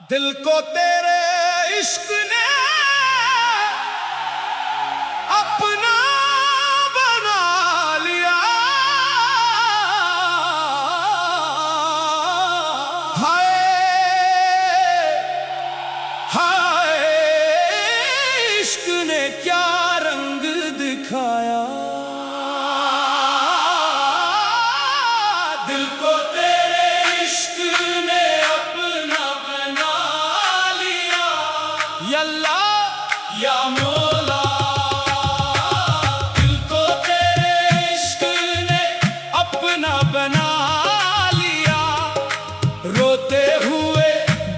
दिल को तेरे इश्क ने अपना बना लिया। हाय हाय इश्क ने क्या रंग दिखाया। दिल को तेरे इश्क ने अपना बना लिया। या अल्लाह या मौला, दिल को तेरे इश्क ने अपना बना लिया। रोते हुए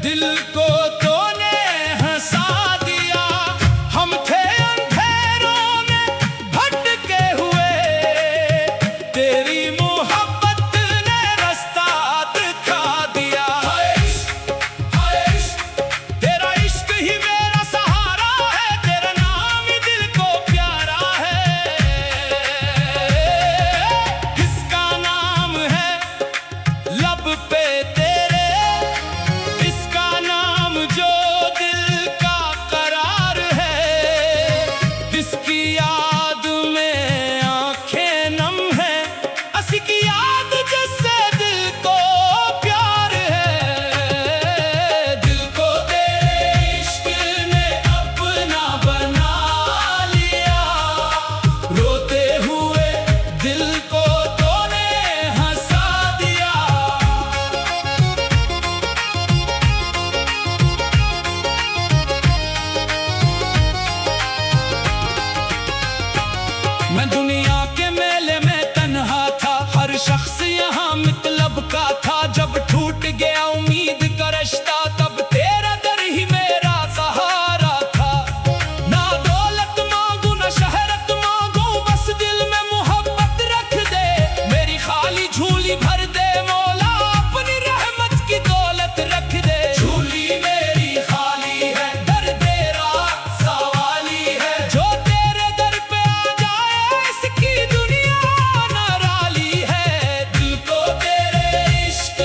दिल को तूने हंसा दिया। हम थे अंधेरों में भटके हुए, तेरी मोहब्बत ने रास्ता दिखा दिया। तेरा इश्क ही मेरा सहारा है, तेरा नाम ही दिल को प्यारा है। किसका नाम है लब पे तेरे, इसका नाम जो दिल का करार है। किसकी याद में आंखें नम है, असी की याद जिससे दिल को प्यार है। दिल को तेरे इश्क ने अपना बना लिया। रोते हुए दिल को तूने हंसा दिया। मैं दुनिया के मेले में तन्हा था, हर शख्स यहाँ मतलब का था। जब टूट गया उम्मीद का रिश्ता, तब तेरा दर ही मेरा सहारा था। ना दौलत मांगू ना शहरत मांगू, बस दिल में मोहब्बत रख दे। मेरी खाली झोली भर दे मौला, अपनी रहमत की दौलत रख दे। झोली मेरी खाली है, दर तेरा सवाली है। जो तेरे दर पे आ जाए, इसकी दुनिया निराली है। दिल को तेरे इश्क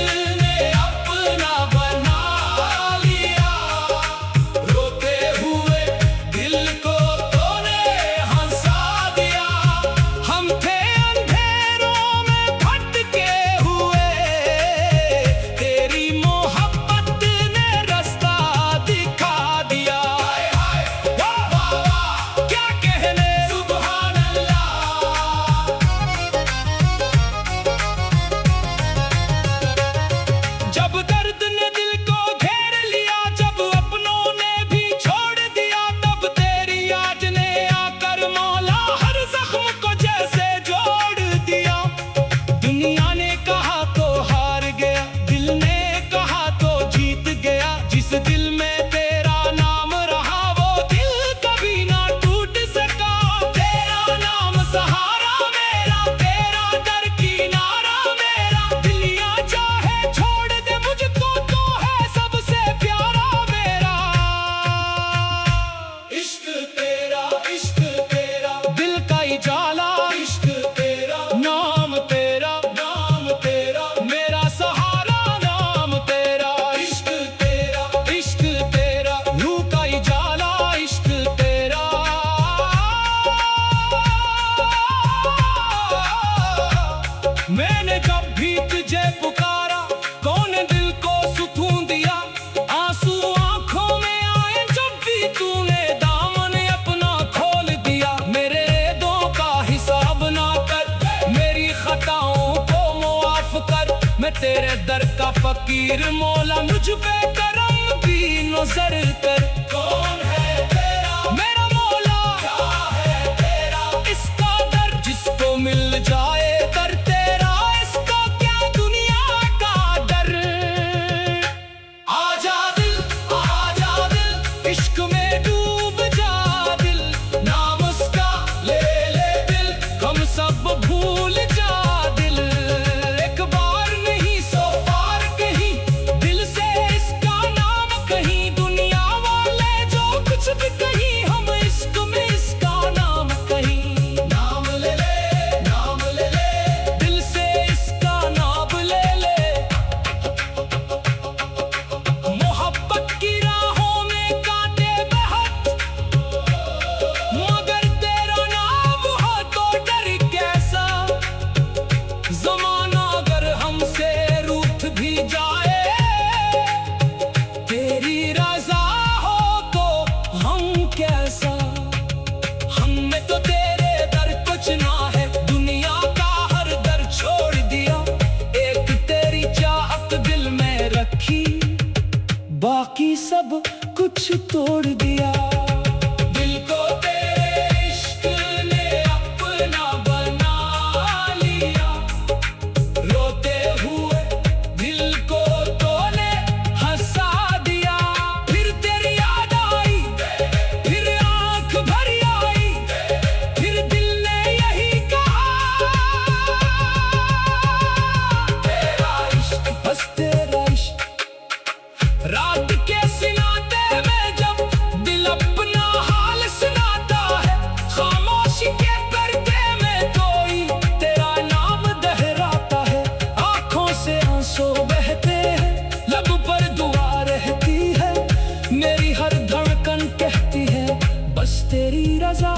ने अपना बना लिया। रोते हुए दिल को तूने हंसा दिया। हम थे अंधेरों में भटके हुए, तेरी मोहब्बत ने रास्ता दिखा दिया। वाह वाह वाह क्या कहने, सुभान अल्लाह। जब दर्द ने दिल को घेर लिया, जब अपनों ने भी छोड़ दिया, तब तेरी याद ने आकर मौला हर जख्म को जैसे जोड़ दिया। दुनिया ने कहा तो हार गया, दिल ने कहा तो जीत गया। जिस दिल में तेरा नाम रहा, वो दिल कभी ना टूट सका। तेरा नाम सहारा मेरा, तेरा दर किनारा मेरा। दिलिया चाहे छोड़ दे मुझको, तो है सबसे प्यारा मेरा। इश्क तेरा दिल का इजाला। इश्क तेरा नाम तेरा मेरा सहारा। नाम तेरा इश्क तेरा रूह का इजाला। इश्क तेरा मैंने जब भी तुझे पुकारा, कौन दिल को सुकून दिया। आंसू आंखों में आए जब भी तूने दामन अपना खोल दिया। मेरे रेदों का हिसाब ना कर, मेरी खताओं को मुआफ कर। मैं तेरे दर का फकीर मौला, मुझ पे करम भी नजर कर। कौन है तेरा मेरा मौला, क्या है तेरा इसका दर। जिसको मिल जाए दर तेरा, इसको क्या दुनिया का डर। आजा दिल इश्क में डूब जा दिल। नाम उसका ले ले दिल, हम सब भूल जा दिल। एक बार नहीं सौ बार कहीं, दिल से इसका नाम कहीं। दुनिया वाले जो बाकी सब कुछ तोड़ दिया। दिल को तेरे इश्क ने अपना बना लिया, रोते हुए दिल को तूने हंसा दिया। फिर तेरी याद आई, फिर आंख भरी आई, फिर दिल ने यही कहा, तेरा इश्क बस तेरा इश्क। रात के सिनाते में जब दिल अपना हाल सुनाता है, खामोशी के पर्दे में कोई तेरा नाम दोहराता है। आंखों से आंसू बहते हैं, लब पर दुआ रहती है, मेरी हर धड़कन कहती है बस तेरी रजा।